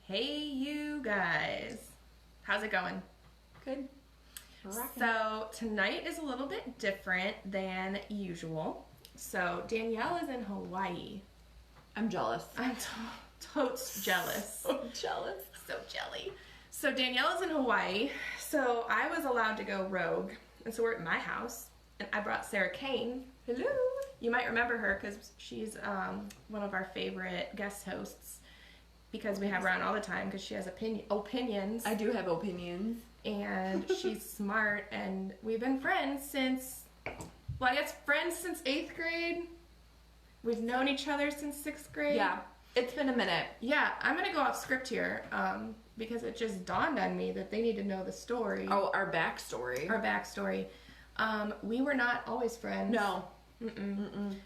Hey, you guys. How's it going? Good. So, tonight is a little bit different than usual. So, Danielle is in Hawaii. I'm jealous. I'm totes jealous. So jealous. So jelly. So, Danielle is in Hawaii. So, I was allowed to go rogue. And so, we're at my house. And I brought Sarah Kane. Hello. You might remember her because she's one of our favorite guest hosts. Because we have her on all the time because she has opinions. I do have opinions. And she's smart, and we've been friends since, well, I guess friends since 8th grade. We've known each other since 6th grade. Yeah, it's been a minute. Yeah, I'm going to go off script here because it just dawned on me that they need to know the story. Oh, our backstory. Our backstory. We were not always friends. No.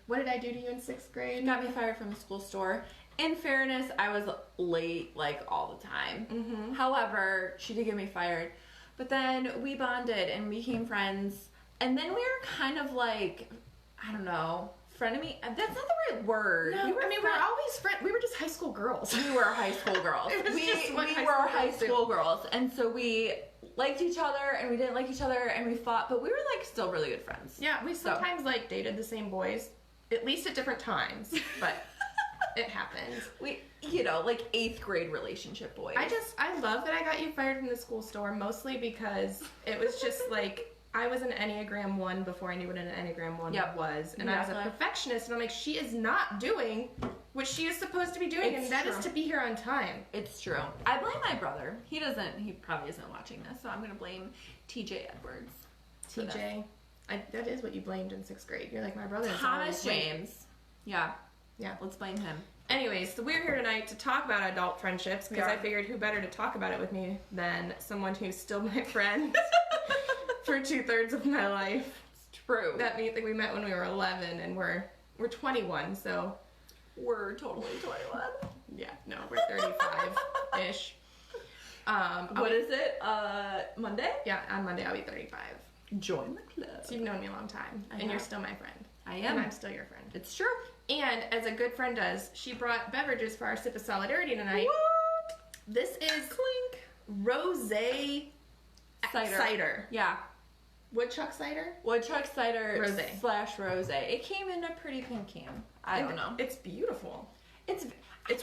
What did I do to you in 6th grade? Got me fired from the school store. In fairness, I was late, like, all the time. Mm-hmm. However, she did get me fired. But then we bonded and became friends. And then we were kind of like, I don't know, frenemy. That's not the right word. No, we were always friends. We were just high school girls. We were high school girls. We were high school girls. And so we liked each other and we didn't like each other and we fought, but we were, like, still really good friends. Yeah, we sometimes, like, dated the same boys, at least at different times, but... It happened. We, like 8th grade relationship boys. I love that I got you fired from the school store, mostly because it was just like, I was an Enneagram 1 before I knew what an Enneagram 1 was. And I was a perfectionist, and I'm like, she is not doing what she is supposed to be doing, and that is to be here on time. It's true. I blame my brother. He probably isn't watching this, so I'm going to blame TJ Edwards. TJ? That is what you blamed in 6th grade. You're like, my brother is Thomas James. Yeah. Yeah. Let's blame him. Anyways, so we're here tonight to talk about adult friendships because I figured who better to talk about it with me than someone who's still my friend for 2/3 of my life. It's true. That means like we met when we were 11 and we're 21, so we're totally 21. Yeah, no, we're 35-ish. What is it? Monday? Yeah, on Monday I'll be 35. Join the club. So you've known me a long time, and you're still my friend. I am. And I'm still your friend. It's true. And as a good friend does, she brought beverages for our sip of solidarity tonight. What? This is Clink. Rosé cider. Yeah. Woodchuck cider? Woodchuck cider Rosé. / rosé. It came in a pretty pink can. I don't know. It's beautiful. It's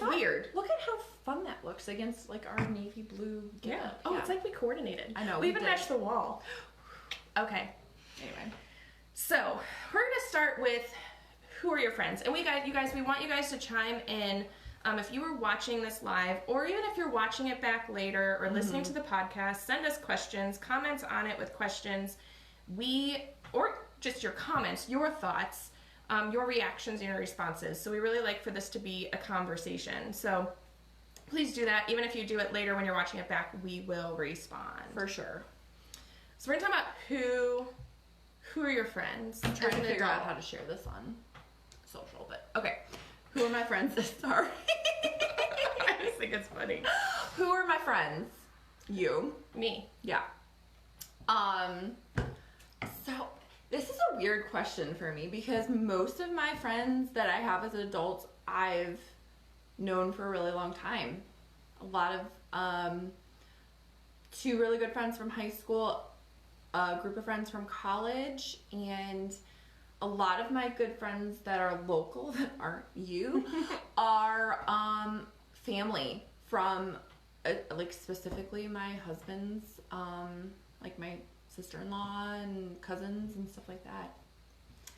weird. Look at how fun that looks against like our navy blue. Yeah. Oh, it's like we coordinated. I know. We even matched the wall. Okay. Anyway. So, we're going to start with who are your friends? And we want you guys to chime in if you were watching this live, or even if you're watching it back later or listening to the podcast, send us questions, comments on it with questions. Or just your comments, your thoughts, your reactions and your responses. So we really like for this to be a conversation. So please do that. Even if you do it later when you're watching it back, we will respond. For sure. So we're going to talk about who are your friends? I'm trying to figure out how to share this on social, but okay. Who are my friends? Sorry. I just think it's funny. Who are my friends? You. Me. Yeah. So this is a weird question for me because most of my friends that I have as adults I've known for a really long time. A lot of 2 really good friends from high school, a group of friends from college, and a lot of my good friends that are local that aren't you are family from like specifically my husband's like my sister-in-law and cousins and stuff like that.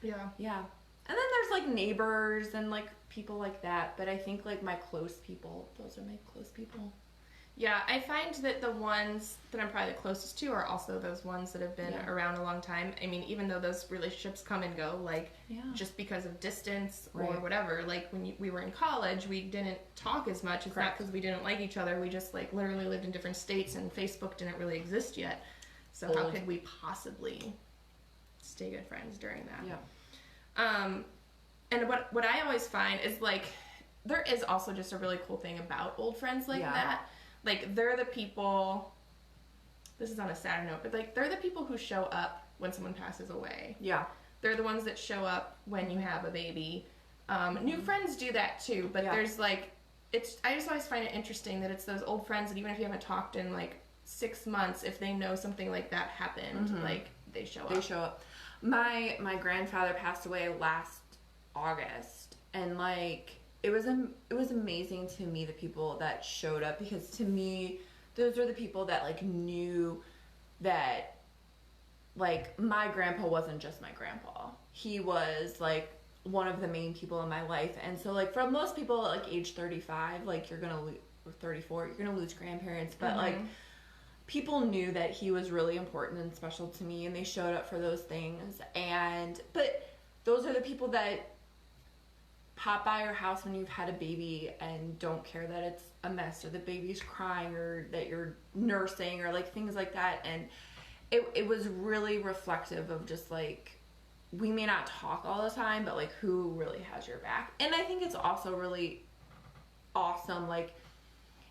Yeah. And then there's like neighbors and like people like that, but I think like my close people, those are my close people. Yeah, I find that the ones that I'm probably the closest to are also those ones that have been around a long time. I mean, even though those relationships come and go, like, just because of distance or whatever. Like, when we were in college, we didn't talk as much. It's not because we didn't like each other. We just, like, literally lived in different states, and Facebook didn't really exist yet. So how could we possibly stay good friends during that? Yeah. And what I always find is, like, there is also just a really cool thing about old friends like that. Like, they're the people, this is on a sad note, but, like, they're the people who show up when someone passes away. Yeah. They're the ones that show up when you have a baby. New friends do that, too, but there's, like, I just always find it interesting that it's those old friends that even if you haven't talked in like 6 months, if they know something like that happened, like they show up. They show up. My grandfather passed away last August, and like it was amazing to me, the people that showed up, because to me those are the people that like knew that like my grandpa wasn't just my grandpa. He was like one of the main people in my life. And so like for most people at like age 35, like you're gonna lose, or 34, you're gonna lose grandparents, but like people knew that he was really important and special to me, and they showed up for those things. But those are the people that pop by your house when you've had a baby and don't care that it's a mess, or the baby's crying, or that you're nursing, or like things like that. And it was really reflective of just like, we may not talk all the time, but like who really has your back. And I think it's also really awesome, like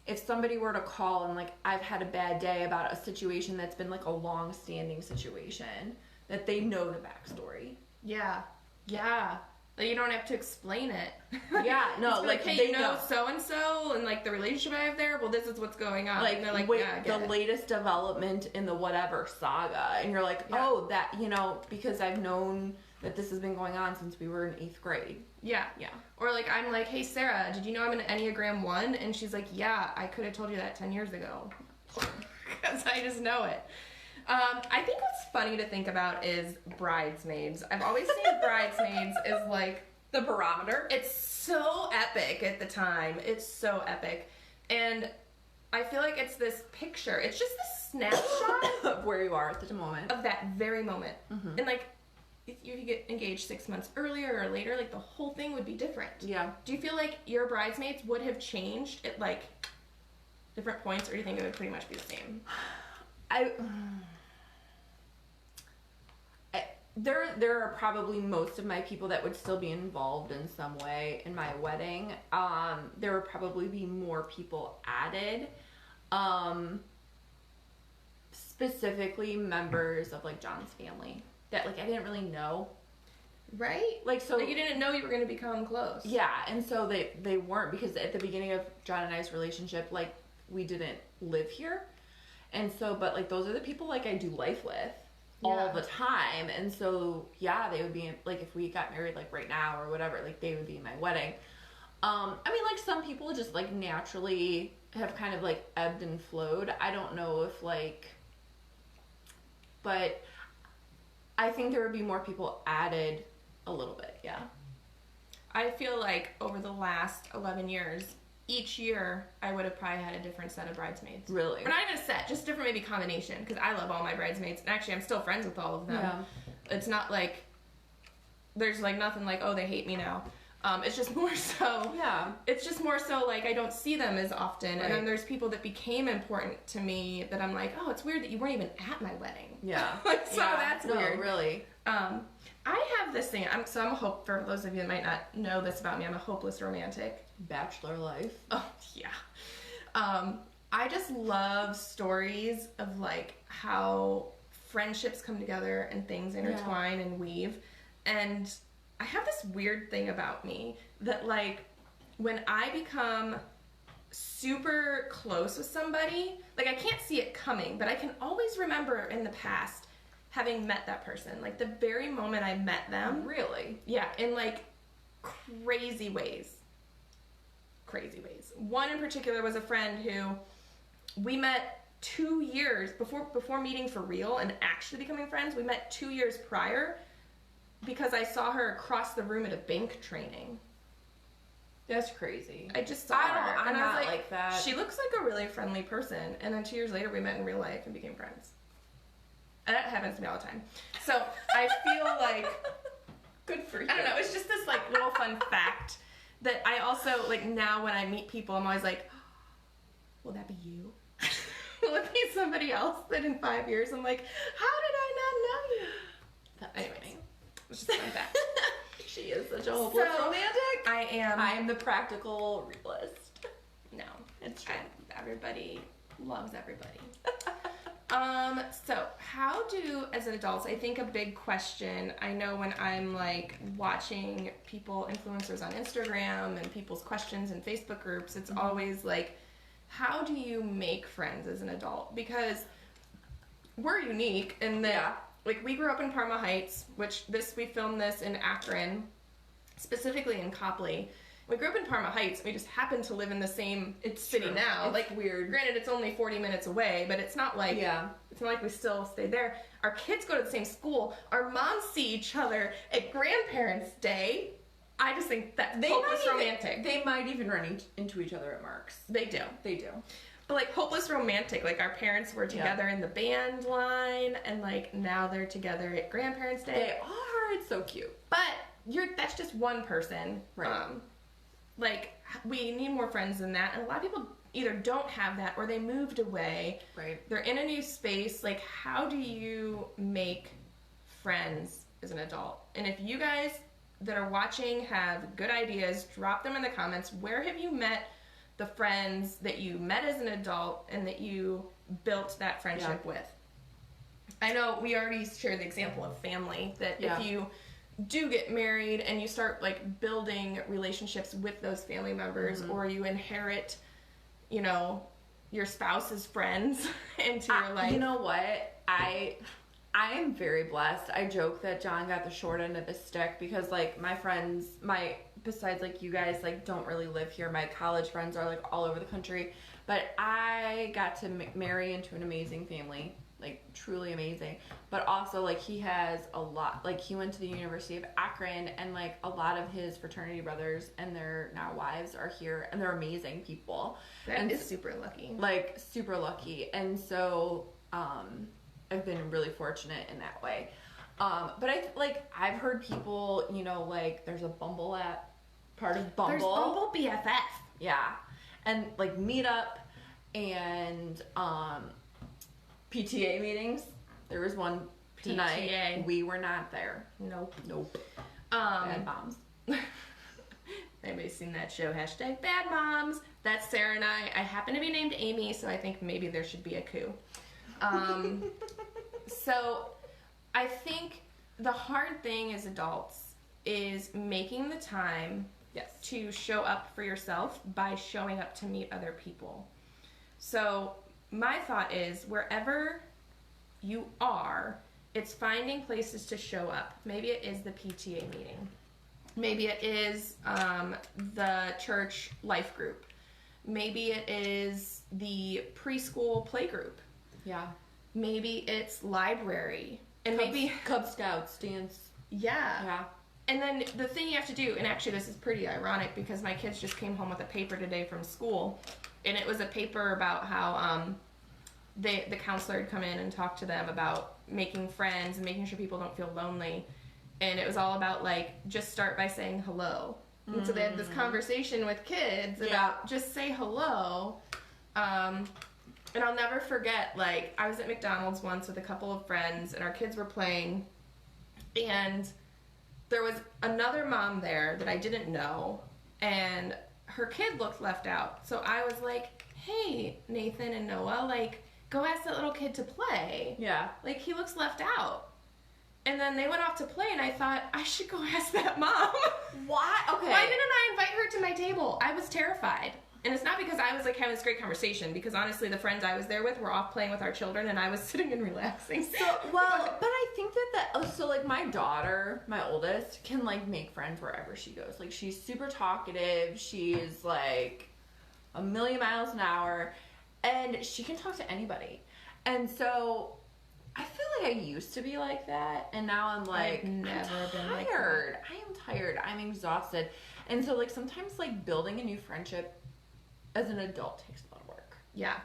if somebody were to call and like I've had a bad day about a situation that's been like a long-standing situation, that they know the backstory. Yeah. Like you don't have to explain it. Yeah, no, like hey, you know so and so, and like the relationship I have there. Well, this is what's going on. Like, and they're like, wait, yeah, I get the it. latest development in the whatever saga, and you're like, oh, that, you know, because I've known that this has been going on since we were in 8th grade. Yeah. Or like I'm like, hey Sarah, did you know I'm an Enneagram 1? And she's like, yeah, I could have told you that 10 years ago, because I just know it. I think what's funny to think about is Bridesmaids. I've always seen Bridesmaids as like The barometer. it's so epic at the time. It's so epic. And I feel like it's this picture. It's just this snapshot of where you are at the moment. of that very moment. And like, if you could get engaged 6 months earlier or later, like the whole thing would be different. Yeah. Do you feel like your Bridesmaids would have changed at like different points, or do you think it would pretty much be the same? There are probably most of my people that would still be involved in some way in my wedding. There would probably be more people added. Specifically members of like John's family that like I didn't really know. Right? Like, so like you didn't know you were going to become close. Yeah, and so they weren't, because at the beginning of John and I's relationship, like we didn't live here. And so, but like those are the people like I do life with all the time. And so, yeah, they would be like, if we got married like right now or whatever, like they would be in my wedding. I mean, like some people just like naturally have kind of like ebbed and flowed. I don't know if like, but I think there would be more people added a little bit. Yeah. I feel like over the last 11 years, each year I would have probably had a different set of bridesmaids. Really? Or not even a set, just different maybe combination, because I love all my bridesmaids, and actually I'm still friends with all of them. Yeah. It's not like there's like nothing like, oh, they hate me now. It's just more so. Yeah. It's just more so like I don't see them as often, Right. and then there's people that became important to me that I'm like, oh, it's weird that you weren't even at my wedding. Yeah. Like, so yeah. that's No, weird. really. I have this thing. I'm a hope, for those of you that might not know this about me, I'm a hopeless romantic. Bachelor life. Oh, yeah. I just love stories of like how friendships come together and things intertwine and weave. And I have this weird thing about me that like when I become super close with somebody, like I can't see it coming, but I can always remember in the past having met that person. Like the very moment I met them. Really? Yeah, in like crazy ways. One in particular was a friend who we met 2 years before meeting for real and actually becoming friends. We met 2 years prior because I saw her across the room at a bank training. That's crazy. I just saw her. I'm and I was not like that. She looks like a really friendly person. And then 2 years later, we met in real life and became friends. And that happens to me all the time. So I feel like, Good for you. I don't know, it's just this like little fun fact that I also, like now when I meet people, I'm always like, will that be you? Will it be somebody else that in 5 years I'm like, how did I not know you? Anyway, It's just a fun fact. she is such a hopeless romantic. I am the practical realist. No, It's true. Everybody loves everybody. So how do, as adults, I think a big question, I know when I'm like watching people, influencers on Instagram and people's questions in Facebook groups, it's always like, how do you make friends as an adult? Because we're unique in that, like, we grew up in Parma Heights, which we filmed this in Akron, specifically in Copley. We grew up in Parma Heights. We just happen to live in the same city now. It's like, weird. Granted, it's only 40 minutes away, but it's not like it's not like we still stay there. Our kids go to the same school. Our moms see each other at Grandparents' Day. I just think that's hopeless romantic. They might even run into each other at Mark's. They do. They do. But like hopeless romantic. Like, our parents were together in the band line, and like now they're together at Grandparents' Day. They are. It's so cute. But that's just one person. Right. Like, we need more friends than that, and a lot of people either don't have that or they moved away. Right. They're in a new space. Like, how do you make friends as an adult? And if you guys that are watching have good ideas, drop them in the comments. Where have you met the friends that you met as an adult and that you built that friendship with? I know we already shared the example of family, that if you do get married and you start like building relationships with those family members, or you inherit, you know, your spouse's friends into your life. You know what? I am very blessed. I joke that John got the short end of the stick because like my friends, besides like you guys, like don't really live here. My college friends are like all over the country, but I got to marry into an amazing family. Like, truly amazing. But also, like, he has a lot, like, he went to the University of Akron, and like a lot of his fraternity brothers and their now wives are here, and they're amazing people. That is super lucky. Like, super lucky. And so I've been really fortunate in that way. But I've heard people, you know, like, there's a Bumble app, part of Bumble. There's Bumble BFF. Yeah. And like Meetup and PTA meetings. There was one tonight. PTA. We were not there. Nope. Bad moms. Anybody's seen that show? Hashtag Bad Moms. That's Sarah and I. I happen to be named Amy, so I think maybe there should be a coup. So I think the hard thing as adults is making the time to show up for yourself by showing up to meet other people. So my thought is, wherever you are, it's finding places to show up. Maybe it is the PTA meeting. Maybe it is the church life group. Maybe it is the preschool play group. Yeah. Maybe it's library. And maybe Cub Scouts, dance. Yeah. And then the thing you have to do, and actually this is pretty ironic because my kids just came home with a paper today from school, and it was a paper about how the counselor had come in and talked to them about making friends and making sure people don't feel lonely. And it was all about, like, just start by saying hello. And so they had this conversation with kids about just say hello. And I'll never forget, like, I was at McDonald's once with a couple of friends, and our kids were playing, and there was another mom there that I didn't know, and her kid looked left out. So I was like, hey, Nathan and Noah, like, go ask that little kid to play. Yeah. Like, he looks left out. And then they went off to play, and I thought, I should go ask that mom. Why? Okay. Why didn't I invite her to my table? I was terrified. And it's not because I was, like, having this great conversation, because honestly, the friends I was there with were off playing with our children, and I was sitting and relaxing. But I think so, like, my daughter, my oldest, can, like, make friends wherever she goes. Like, she's super talkative. She's, like, a million miles an hour, and she can talk to anybody. And so I feel like I used to be like that, and now I'm like, I'm tired. I am tired. I'm exhausted. And so, like, sometimes, like, building a new friendship as an adult takes a lot of work. Yeah.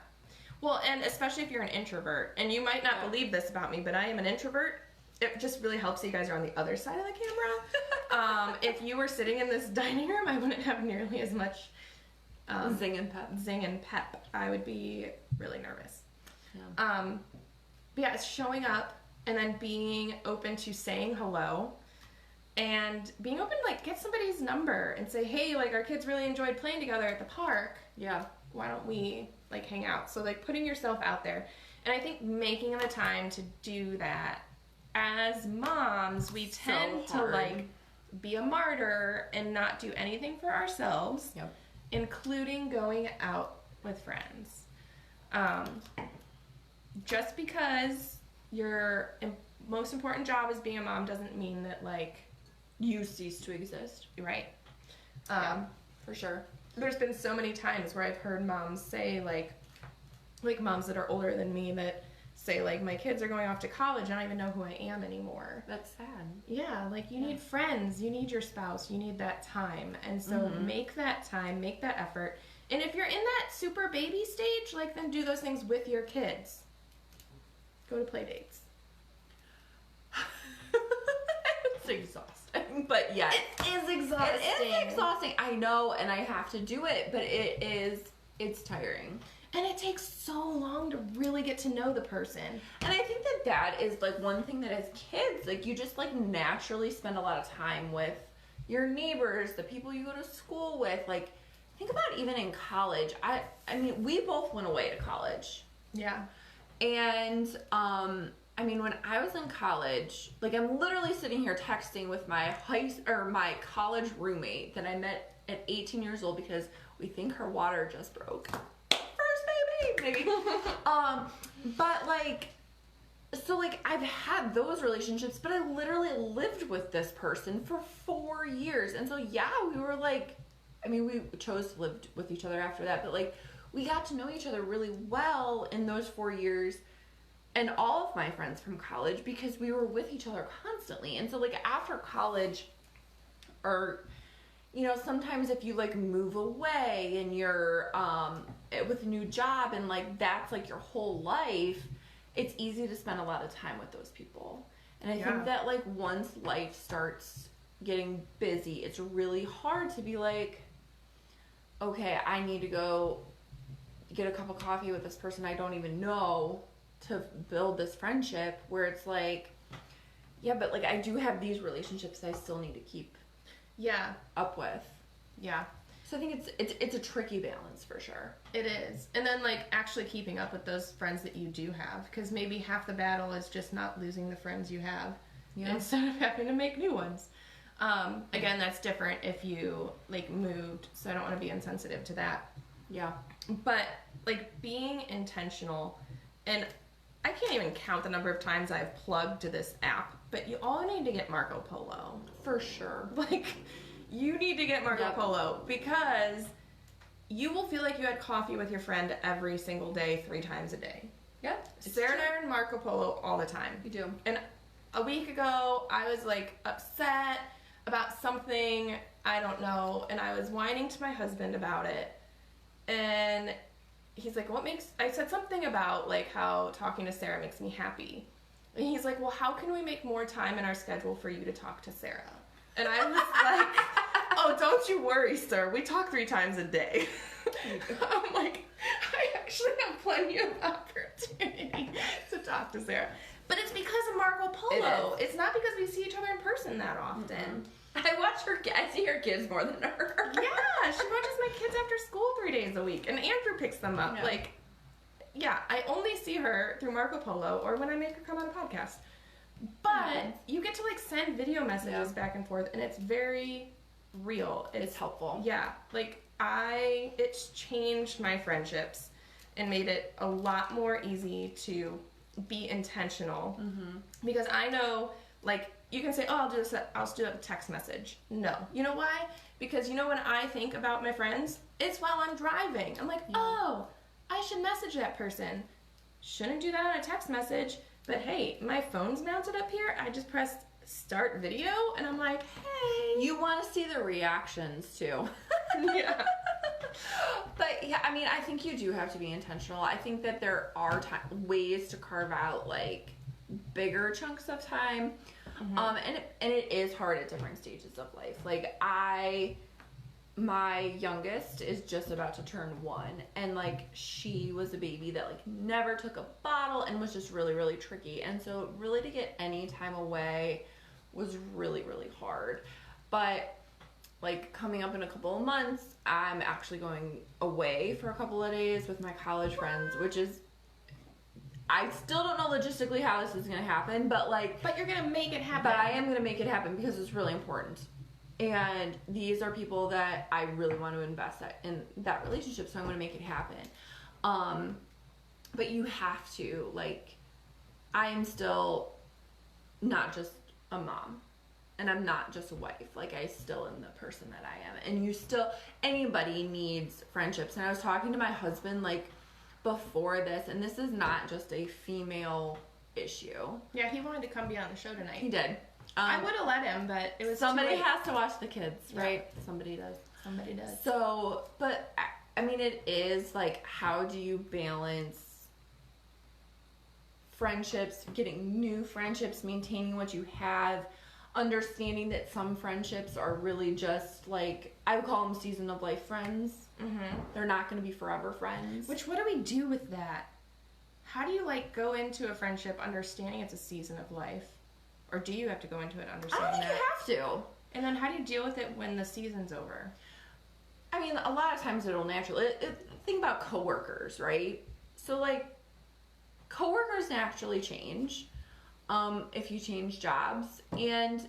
Well, and especially if you're an introvert, and you might not believe this about me, but I am an introvert. It just really helps you guys are on the other side of the camera. If you were sitting in this dining room, I wouldn't have nearly as much zing and pep. I would be really nervous. Yeah. But yeah, it's showing up and then being open to saying hello and being open to, like, get somebody's number and say, hey, like, our kids really enjoyed playing together at the park. Yeah. why don't we like hang out? So like putting yourself out there. And I think making the time to do that, as moms, we tend to like be a martyr and not do anything for ourselves, including going out with friends. Just because your most important job is being a mom doesn't mean that like you cease to exist. Right. For sure. There's been so many times where I've heard moms say like moms that are older than me that say like my kids are going off to college, I don't even know who I am anymore. That's sad. Yeah, like you need friends, you need your spouse, you need that time. And so make that time, make that effort. And if you're in that super baby stage, like then do those things with your kids. Go to play dates. It's exhausting. But yeah. It is exhausting. It is exhausting. I know, and I have to do it, but it's tiring. And it takes so long to really get to know the person. And I think that is like one thing that as kids, like you just like naturally spend a lot of time with your neighbors, the people you go to school with. Like think about even in college. I mean, we both went away to college. Yeah. And I mean, when I was in college, like I'm literally sitting here texting with my my college roommate that I met at 18 years old because we think her water just broke. Maybe. But like, so like I've had those relationships, but I literally lived with this person for 4 years. And so yeah, we were like, I mean, we chose to live with each other after that, but like we got to know each other really well in those 4 years and all of my friends from college because we were with each other constantly. And so like after college or you know, sometimes if you like move away and you're with a new job and like that's like your whole life, it's easy to spend a lot of time with those people. And I think that like once life starts getting busy, it's really hard to be like, okay, I need to go get a cup of coffee with this person I don't even know to build this friendship, where it's like, yeah, but like I do have these relationships I still need to keep up with. Yeah. So I think it's a tricky balance for sure. It is. And then like actually keeping up with those friends that you do have, because maybe half the battle is just not losing the friends you have instead of having to make new ones. Again, that's different if you like moved, so I don't want to be insensitive to that. Yeah. But like being intentional, and I can't even count the number of times I've plugged to this app, but you all need to get Marco Polo. For sure. Like, you need to get Marco Polo because you will feel like you had coffee with your friend every single day, 3 times a day. Yeah. Sarah and I are in Marco Polo all the time. We do. And a week ago, I was like upset about something, I don't know, and I was whining to my husband about it. And he's like, I said something about like how talking to Sarah makes me happy. And he's like, well, how can we make more time in our schedule for you to talk to Sarah? And I was like, oh, don't you worry, sir. We talk 3 times a day. I'm like, I actually have plenty of opportunity to talk to Sarah. But it's because of Marco Polo. It's not because we see each other in person that often. I see her kids more than her. Yeah, she watches my kids after school 3 days a week. And Andrew picks them up. Yeah. I only see her through Marco Polo or when I make her come on a podcast. But you get to like send video messages back and forth, and it's very real. It's helpful. Yeah, like it's changed my friendships and made it a lot more easy to be intentional. Because I know, like, you can say, oh, I'll just do a text message. No. You know why? Because you know when I think about my friends, it's while I'm driving. I'm like, oh, I should message that person. Shouldn't do that on a text message. But hey, my phone's mounted up here. I just pressed start video, and I'm like, hey. You want to see the reactions too. Yeah. But yeah, I mean, I think you do have to be intentional. I think that there are ways to carve out like bigger chunks of time. And it is hard at different stages of life. Like my youngest is just about to turn 1, and like she was a baby that like never took a bottle and was just really, really tricky. And so really to get any time away was really, really hard. But like coming up in a couple of months, I'm actually going away for a couple of days with my college friends, which is, I still don't know logistically how this is going to happen, but like... But you're going to make it happen. But I am going to make it happen because it's really important. And these are people that I really want to invest in that relationship, so I'm going to make it happen. But you have to, like, I am still not just a mom. And I'm not just a wife. Like, I still am the person that I am. And you still, anybody needs friendships. And I was talking to my husband, like, before this, and this is not just a female issue. Yeah, he wanted to come be on the show tonight. He did. I would have let him, but it was somebody too late. has to watch the kids, right? Yeah. Somebody does. Somebody does. So, but, I mean, it is, like, how do you balance friendships, getting new friendships, maintaining what you have, understanding that some friendships are really just like, I would call them season of life friends. Mm-hmm. They're not going to be forever friends. Which, what do we do with that? How do you like go into a friendship understanding it's a season of life? Or do you have to go into it understanding that? I don't think you have to. And then how do you deal with it when the season's over? I mean, a lot of times it'll naturally, think about coworkers, right? So like, coworkers naturally change. If you change jobs, and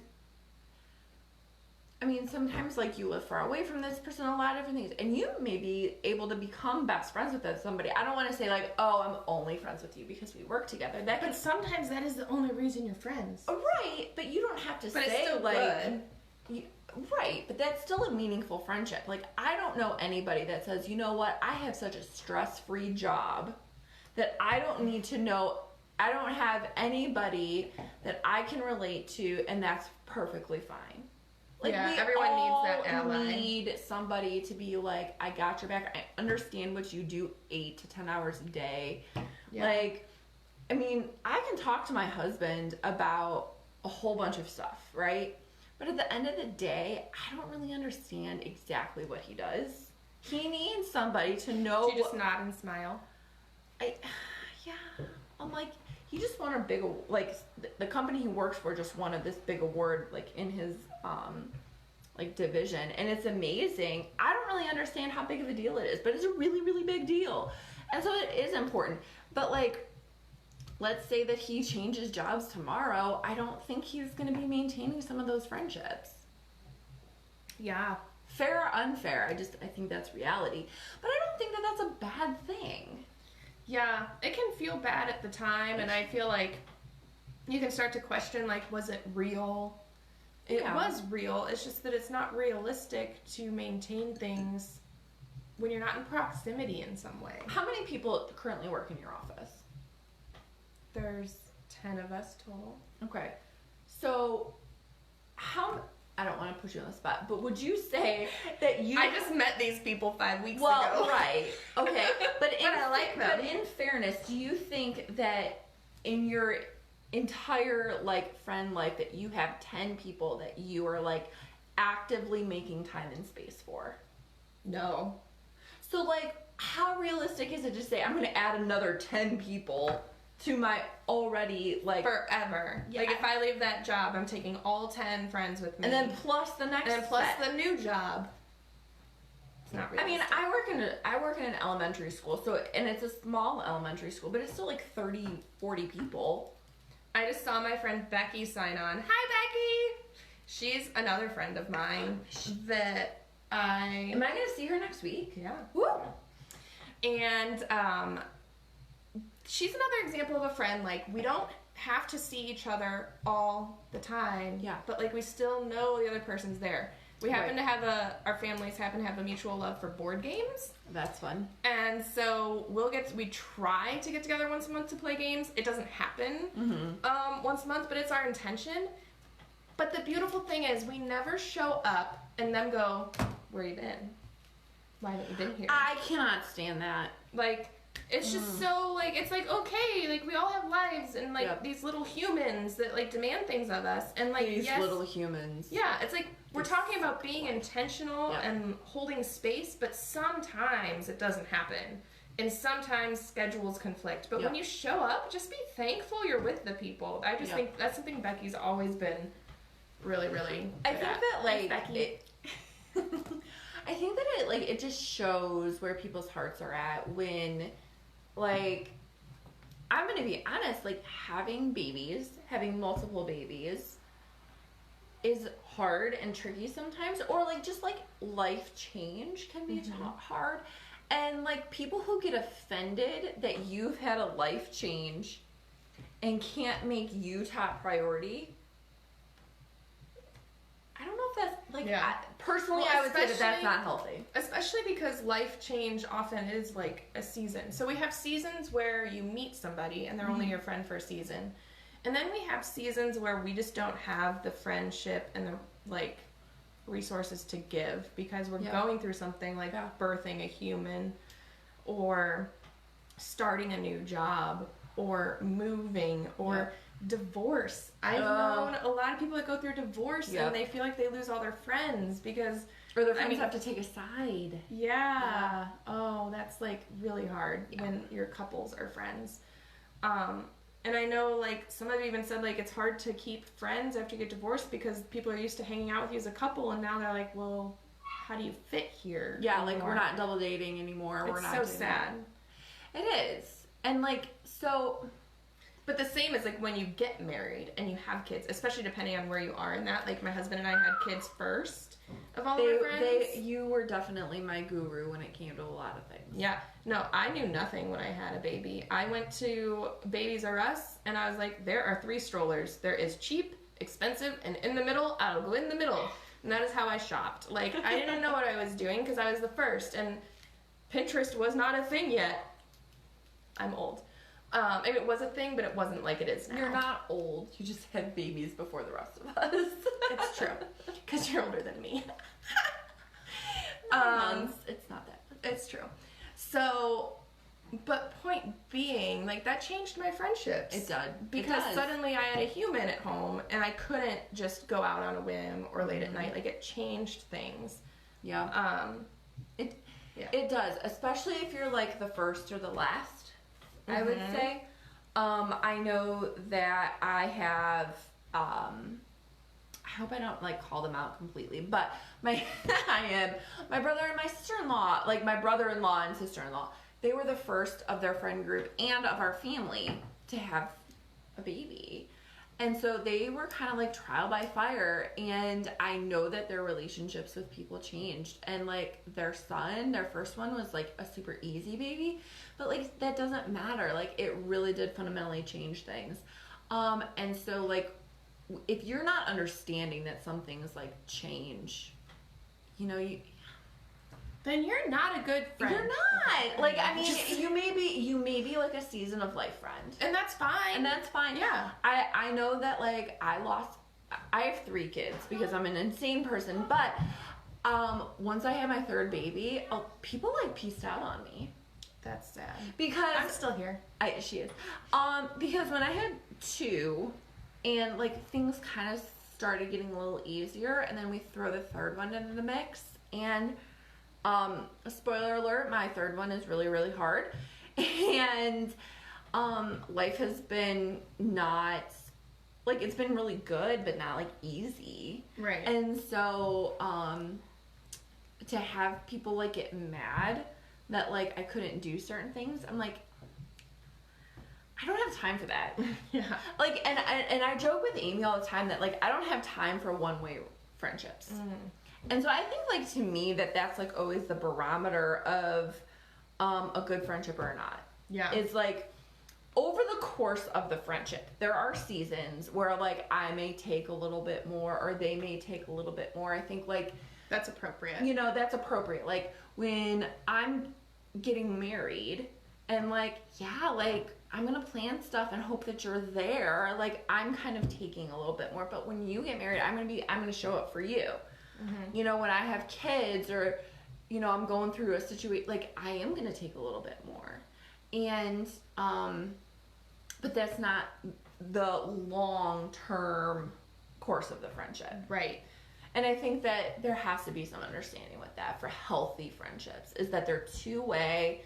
I mean, sometimes like you live far away from this person, a lot of different things, and you may be able to become best friends with somebody. I don't want to say like, oh, I'm only friends with you because we work together. But sometimes that is the only reason you're friends. Right, but you don't have to but say it's still like, right, but that's still a meaningful friendship. Like, I don't know anybody that says, you know what, I have such a stress-free job that I don't need to know. I don't have anybody that I can relate to, and that's perfectly fine. Like, yeah, we everyone all needs that ally. Need somebody to be like, I got your back. I understand what you do 8 to 10 hours a day. Yeah. Like, I mean, I can talk to my husband about a whole bunch of stuff, right? But at the end of the day, I don't really understand exactly what he does. He needs somebody to know. Do you just nod and smile? Yeah. I'm like, he just won a big, like, the company he works for just won this big award, like, in his, like, division. And it's amazing. I don't really understand how big of a deal it is, but it's a really, really big deal. And so it is important. But, like, let's say that he changes jobs tomorrow. I don't think he's going to be maintaining some of those friendships. Yeah. Fair or unfair, I think that's reality. But I don't think that that's a bad thing. Yeah, it can feel bad at the time, and I feel like you can start to question, like, was it real? It was real. It's just that it's not realistic to maintain things when you're not in proximity in some way. How many people currently work in your office? There's 10 of us total. Okay. So, I don't want to put you on the spot, but would you say that you... I just met these people 5 weeks ago. Well, right. Okay. But I like them. But in fairness, do you think that in your entire, like, friend life that you have 10 people that you are, like, actively making time and space for? No. So, like, how realistic is it to say, I'm going to add another 10 people to my already, like... Forever. Yeah. Like, if I leave that job, I'm taking all 10 friends with me. And then plus the next And then plus the new job. It's not realistic. I mean, I work in an elementary school, so, and it's a small elementary school, but it's still like 30, 40 people. I just saw my friend Becky sign on. Hi, Becky! She's another friend of mine that Am I going to see her next week? Yeah. Woo! And, she's another example of a friend. Like, we don't have to see each other all the time. Yeah. But, like, we still know the other person's there. We happen to have our families happen to have a mutual love for board games. That's fun. And so we try to get together once a month to play games. It doesn't happen once a month, but it's our intention. But the beautiful thing is we never show up and then go, where you been? Why haven't you been here? I cannot stand that. Like, it's just so, like, it's like, okay, like, we all have lives and, like, these little humans that, like, demand things of us. And, like, these little humans. Yeah, it's like, we're talking about being intentional and holding space, but sometimes it doesn't happen. And sometimes schedules conflict. But when you show up, just be thankful you're with the people. I just think that's something Becky's always been really, really good I think that, like, Becky. I think that it just shows where people's hearts are at when, like, I'm gonna be honest, like, having multiple babies is hard and tricky sometimes, or like just like life change can be hard, and like people who get offended that you've had a life change and can't make you top priority. I don't know if that's like, personally, I would say that that's not healthy. Especially because life change often is like a season. So we have seasons where you meet somebody and they're only your friend for a season. And then we have seasons where we just don't have the friendship and the like resources to give because we're going through something like birthing a human or starting a new job or moving or divorce. I've known a lot of people that go through divorce and they feel like they lose all their friends because or their friends have to take a side. Oh, that's like really hard when your couples are friends. And I know like some have even said like it's hard to keep friends after you get divorced because people are used to hanging out with you as a couple and now they're like, well, how do you fit here anymore? Like we're not double dating anymore. It's we're not so sad. It is. And like so. But the same as like when you get married and you have kids, especially depending on where you are in that. Like my husband and I had kids first of all my friends. You were definitely my guru when it came to a lot of things. Yeah. No, I knew nothing when I had a baby. I went to Babies R Us and I was like, there are 3 strollers. There is cheap, expensive, and in the middle. I'll go in the middle. And that is how I shopped. Like I didn't know what I was doing because I was the first and Pinterest was not a thing yet. I'm old. And it was a thing, but it wasn't like it is now. You're not old. You just had babies before the rest of us. It's true. Because you're older than me. It's not that. It's true. So, but point being, like, that changed my friendships. It did. Because suddenly I had a human at home, and I couldn't just go out on a whim or late at night. Like, it changed things. Yeah. It does. Especially if you're, like, the first or the last. I would say. I know that I have, I hope I don't like call them out completely, but my brother and my sister-in-law, like my brother-in-law and sister-in-law, they were the first of their friend group and of our family to have a baby. And so they were kind of like trial by fire, and I know that their relationships with people changed. And like their son, their first one was like a super easy baby, but like that doesn't matter. Like it really did fundamentally change things. And so like if you're not understanding that some things like change, then you're not a good friend. You're not. Like, I mean, you may be like a season of life friend. And that's fine. Yeah. I know that like I have 3 kids because I'm an insane person, but once I had my 3rd baby, people like pieced out on me. That's sad. Because I'm still here. She is. Because when I had 2 and like things kind of started getting a little easier, and then we throw the 3rd one into the mix, and spoiler alert, my 3rd one is really, really hard. And life has been not, like, it's been really good, but not, like, easy. Right. And so, to have people, like, get mad that, like, I couldn't do certain things, I'm like, I don't have time for that. Yeah. Like, and I joke with Amy all the time that, like, I don't have time for one-way friendships. And so I think, like, to me, that's, like, always the barometer of a good friendship or not. Yeah. It's, like, over the course of the friendship, there are seasons where, like, I may take a little bit more or they may take a little bit more. I think, like... That's appropriate. That's appropriate. Like, when I'm getting married and, like, yeah, like... I'm going to plan stuff and hope that you're there. Like, I'm kind of taking a little bit more. But when you get married, I'm going to show up for you. Mm-hmm. When I have kids or, I'm going through a situation, like, I am going to take a little bit more. And, but that's not the long-term course of the friendship. Right. And I think that there has to be some understanding with that for healthy friendships, is that they're two-way.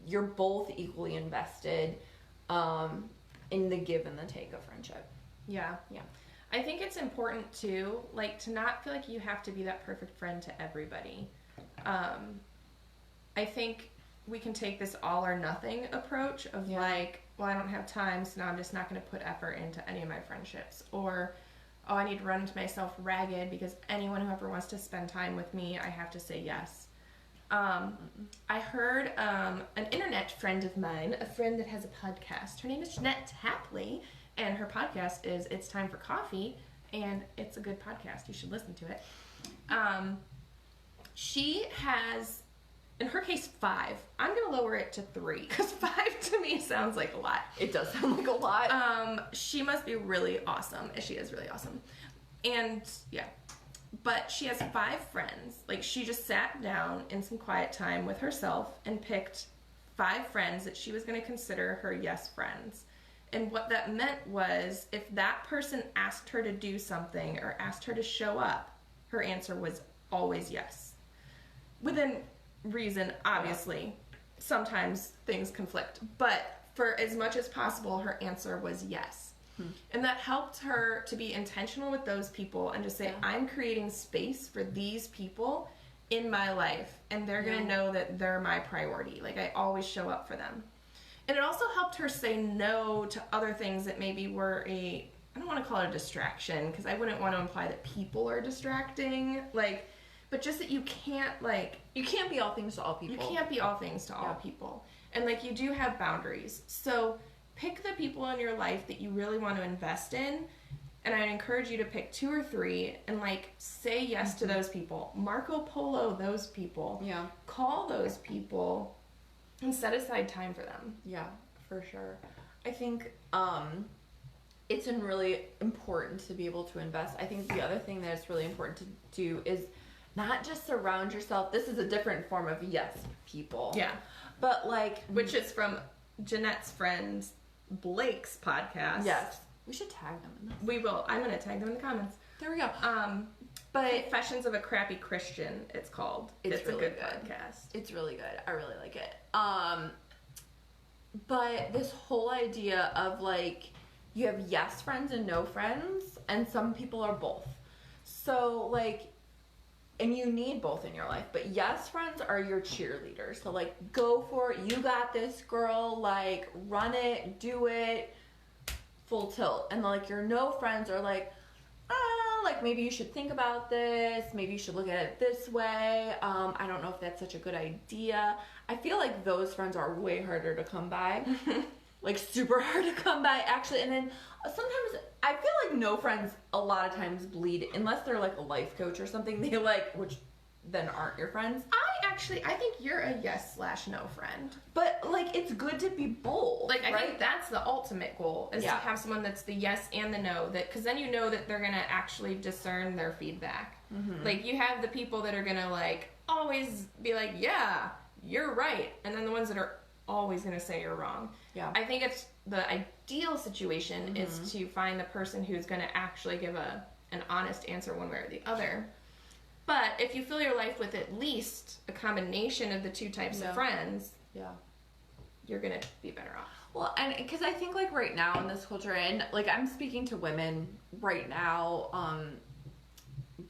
You're both equally invested in the give and the take of friendship. Yeah. Yeah. I think it's important too, like, to not feel like you have to be that perfect friend to everybody. I think we can take this all or nothing approach of like, well, I don't have time, so now I'm just not going to put effort into any of my friendships. Or, oh, I need to run myself ragged because anyone who ever wants to spend time with me, I have to say yes. I heard an internet friend of mine, a friend that has a podcast. Her name is Jeanette Tapley, and her podcast is It's Time for Coffee, and it's a good podcast. You should listen to it. She has, in her case, 5. I'm going to lower it to 3 because 5 to me sounds like a lot. It does sound like a lot. She must be really awesome. She is really awesome. And yeah, but she has 5 friends. Like, she just sat down in some quiet time with herself and picked 5 friends that she was going to consider her yes friends. And what that meant was if that person asked her to do something or asked her to show up, her answer was always yes. Within reason, obviously. Sometimes things conflict. But for as much as possible, her answer was yes. And that helped her to be intentional with those people and to say, I'm creating space for these people in my life, and they're going to know that they're my priority. Like, I always show up for them. And it also helped her say no to other things that maybe were I don't want to call it a distraction, because I wouldn't want to imply that people are distracting, like, but just that you can't be all things to all people. You can't be all things to all people. And, like, you do have boundaries. So pick the people in your life that you really want to invest in, and I'd encourage you to pick 2 or 3 and, like, say yes to those people. Marco Polo those people. Yeah. Call those people and set aside time for them. Yeah, for sure. I think it's really important to be able to invest. I think the other thing that it's really important to do is not just surround yourself. This is a different form of yes people. Yeah. But, like, which is from Jeanette's friend Blake's podcast. Yes. We should tag them in this. We will. I'm going to tag them in the comments. There we go. But Confessions of a Crappy Christian, it's called. It's really a good podcast. It's really good. I really like it. But this whole idea of, like, you have yes friends and no friends, and some people are both. So, like, and you need both in your life, but yes friends are your cheerleaders. So, like, go for it. You got this, girl. Like, run it, do it, full tilt. And, like, your no friends are like, like, maybe you should think about this. Maybe you should look at it this way. I don't know if that's such a good idea. I feel like those friends are way harder to come by. Like, super hard to come by, actually. And then sometimes I feel like no friends a lot of times bleed, unless they're, like, a life coach or something. They, like, which then aren't your friends. I think you're a yes/no friend. But, like, it's good to be bold. Like, I think that's the ultimate goal, is to have someone that's the yes and the no, because then you know that they're going to actually discern their feedback. Mm-hmm. Like, you have the people that are going to, like, always be like, yeah, you're right, and then the ones that are always going to say you're wrong. Yeah. I think it's the ideal situation is to find the person who's going to actually give an honest answer one way or the other. But if you fill your life with at least a combination of the 2 types of friends, you're going to be better off. Well, and because I think, like, right now in this culture, and, like, I'm speaking to women right now,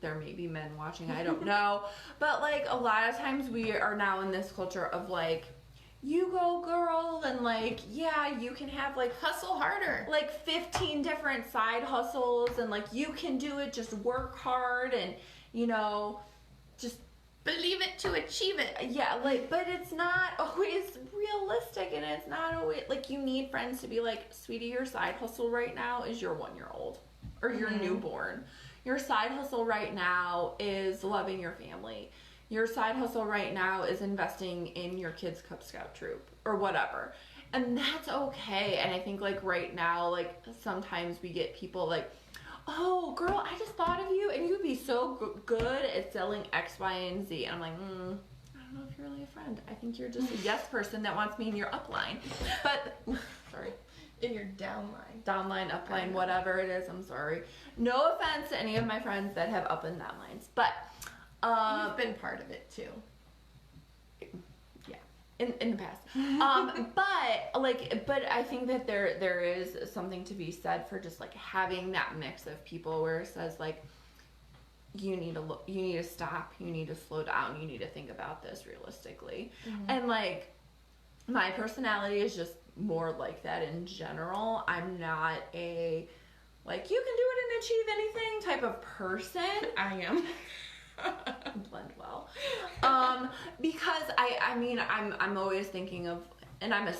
there may be men watching, I don't know, but, like, a lot of times we are now in this culture of, like, you go, girl, and, like, yeah, you can have, like, hustle harder, like, 15 different side hustles, and, like, you can do it, just work hard, and, you know, just believe it to achieve it. Yeah, like, but it's not always realistic, and it's not always, like, you need friends to be like, sweetie, your side hustle right now is your 1-year-old or your newborn. Your side hustle right now is loving your family. Your side hustle right now is investing in your kid's Cub Scout troop or whatever. And that's okay. And I think, like, right now, like, sometimes we get people like, oh, girl, I just thought of you, and you'd be so good at selling X, Y, and Z. And I'm like, I don't know if you're really a friend. I think you're just a yes person that wants me in your upline. But, sorry. In your downline. Downline, upline, whatever it is, I'm sorry. No offense to any of my friends that have up and downlines. But, you've been part of it, too. Yeah. in the past. But I think that there is something to be said for just like having that mix of people where it says like, you need to stop, you need to slow down, you need to think about this realistically. And like, my personality is just more like that in general. I'm not a like, you can do it and achieve anything type of person. I am. Blend well. Because I'm always thinking of, and I'm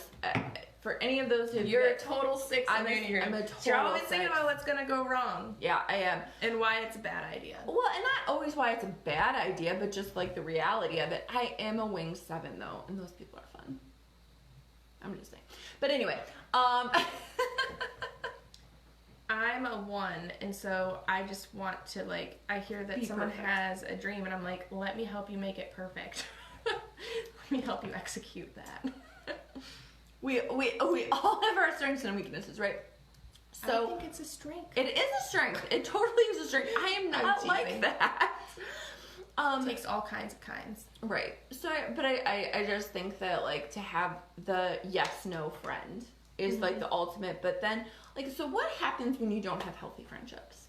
for any of those who You're a total 6 I'm in Enneagram. a total You're always 6. thinking about what's gonna go wrong Yeah, I am. and why it's a bad idea. Well, and not always why it's a bad idea, but just like the reality of it. I am a wing 7 though, and those people are fun. I'm just saying. But anyway, I'm a 1, and so I just want to, like, I hear that Be someone perfect. has a dream, and I'm like, let me help you make it perfect. Let me help you execute that. we all have our strengths and weaknesses, right? So I think it's a strength. it is a strength. It totally is a strength. I am not like teasing. that. It takes all kinds of kinds. Right. So, I just think that, like, to have the yes-no friend is, like, the ultimate. But then, like, so what happens when you don't have healthy friendships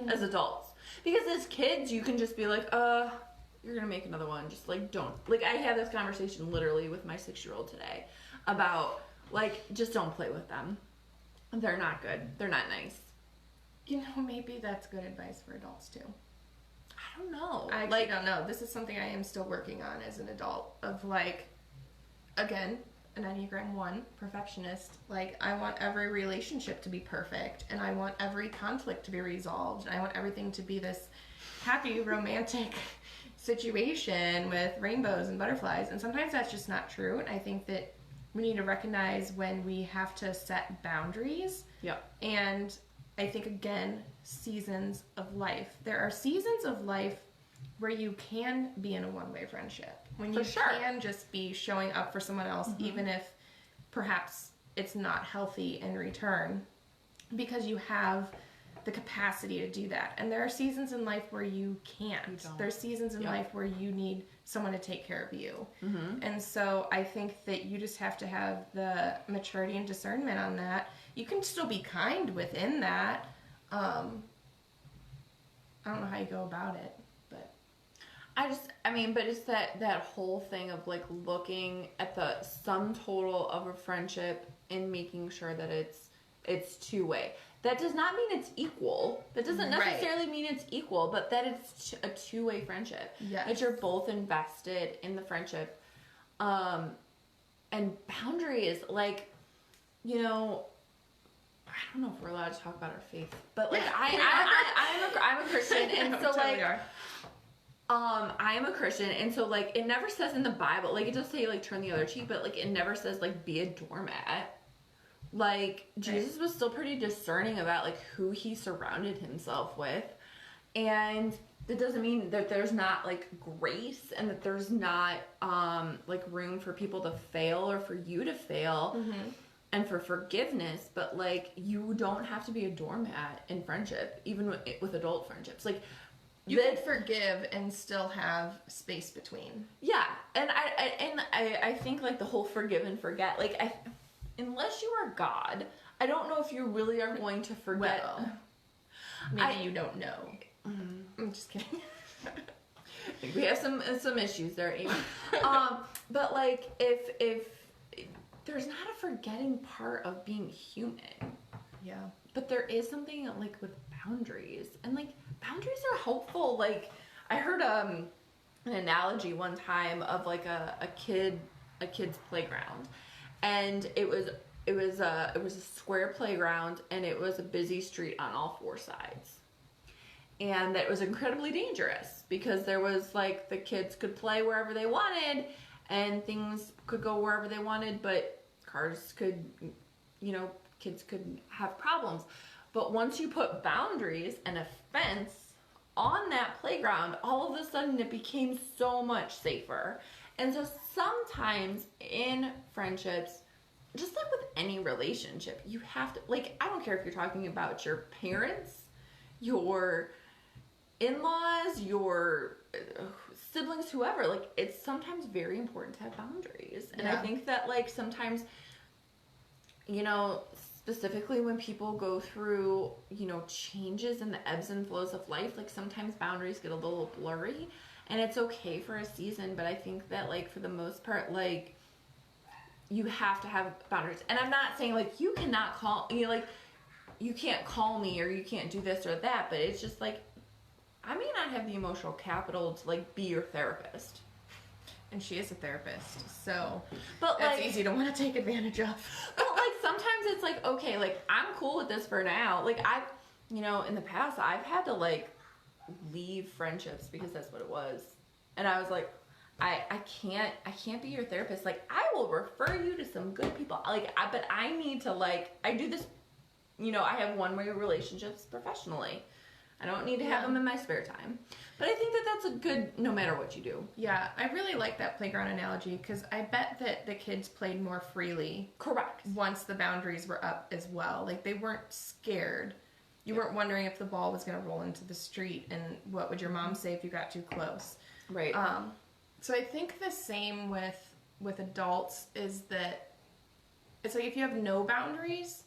as adults? Because as kids, you can just be like, you're going to make another one. Just, like, don't. Like, I had this conversation literally with my 6-year-old today about, like, just don't play with them. They're not good. They're not nice. You know, maybe that's good advice for adults, too. I don't know. I actually don't know. This is something I am still working on as an adult. Of like, again, an Enneagram 1, perfectionist. Like, I want every relationship to be perfect, and I want every conflict to be resolved, and I want everything to be this happy, romantic situation with rainbows and butterflies. And sometimes that's just not true. And I think that we need to recognize when we have to set boundaries. Yep. And I think, again, seasons of life. There are seasons of life where you can be in a one-way friendship. When you can just be showing up for someone else, even if perhaps it's not healthy in return, because you have the capacity to do that. And there are seasons in life where you can't. There's seasons in life where you need someone to take care of you. And so I think that you just have to have the maturity and discernment on that. You can still be kind within that. I don't know how you go about it, but but it's that whole thing of like looking at the sum total of a friendship and making sure that it's two-way. That does not mean it's equal. That doesn't necessarily mean it's equal, but that it's a two-way friendship. Yes. That you're both invested in the friendship. And boundaries, like, you know, I don't know if we're allowed to talk about our faith, but like I'm a Christian, and so totally like I am a Christian, and so like it never says in the Bible, like it does say like turn the other cheek, but like it never says like be a doormat. Like Jesus was still pretty discerning about like who he surrounded himself with, and that doesn't mean that there's not like grace and that there's not like room for people to fail or for you to fail. And for forgiveness, but like you don't have to be a doormat in friendship, even with adult friendships. Like you can forgive and still have space between. Yeah, and I think like the whole forgive and forget. Like unless you are God, I don't know if you really are going to forget. Well, maybe you don't know. I'm just kidding. We have some issues there, Amy. But like if there's not a forgetting part of being human. Yeah. But there is something like with boundaries, and like boundaries are helpful. Like I heard an analogy one time of like a kid's playground, and it was a square playground, and it was a busy street on all four sides, and that was incredibly dangerous because there was like the kids could play wherever they wanted, and things could go wherever they wanted, but cars could, you know, kids could have problems. But once you put boundaries and a fence on that playground, all of a sudden it became so much safer. And so sometimes in friendships, just like with any relationship, you have to, like, I don't care if you're talking about your parents, your in-laws, your siblings, whoever, like, it's sometimes very important to have boundaries. And I Yeah. think that, like, sometimes, you know, specifically when people go through, you know, changes in the ebbs and flows of life, like, sometimes boundaries get a little blurry, and it's okay for a season, but I think that, like, for the most part, like, you have to have boundaries. And I'm not saying, like, you cannot call, you know, like, you can't call me or you can't do this or that, but it's just, like, I may not have the emotional capital to, like, be your therapist. And she is a therapist, so But, that's like, easy to want to take advantage of. but, like, sometimes it's like, okay, like, I'm cool with this for now. Like, you know, in the past, I've had to, like, leave friendships because that's what it was. And I was like, I can't be your therapist. Like, I will refer you to some good people. Like, but I need to, like, I do this, you know, I have one-way relationships professionally. I don't need to have them in my spare time. But I think that that's a good, no matter what you do. Yeah, I really like that playground analogy because I bet that the kids played more freely. Correct. Once the boundaries were up as well. Like, they weren't scared. You weren't wondering if the ball was going to roll into the street and what would your mom say if you got too close. Right. So I think the same with adults is that it's like if you have no boundaries,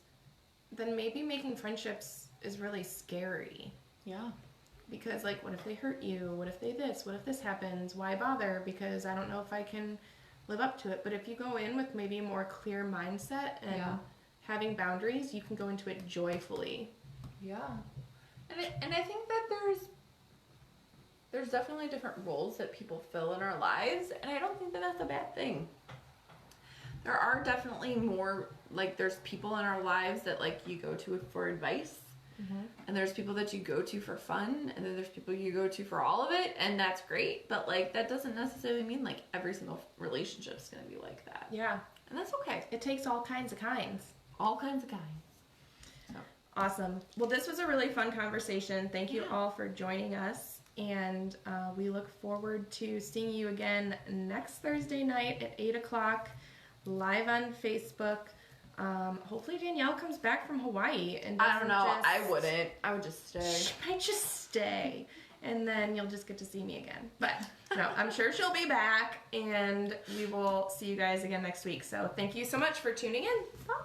then maybe making friendships is really scary. Yeah. Because, like, what if they hurt you? What if they this? What if this happens? Why bother? Because I don't know if I can live up to it. But if you go in with maybe a more clear mindset and having boundaries, you can go into it joyfully. Yeah. And I think that there's definitely different roles that people fill in our lives, and I don't think that that's a bad thing. There are definitely more, like, there's people in our lives that, like, you go to for advice. And there's people that you go to for fun, and then there's people you go to for all of it, and that's great, but, like, that doesn't necessarily mean, like, every single relationship is going to be like that. Yeah. And that's okay. It takes all kinds of kinds. All kinds of kinds. So. Awesome. Well, this was a really fun conversation. Thank you all for joining us, and we look forward to seeing you again next Thursday night at 8 o'clock, live on Facebook. Hopefully Danielle comes back from Hawaii and I don't know. I wouldn't. I would just stay. She might just stay, and then you'll just get to see me again. But no, I'm sure she'll be back, and we will see you guys again next week. So thank you so much for tuning in. Bye.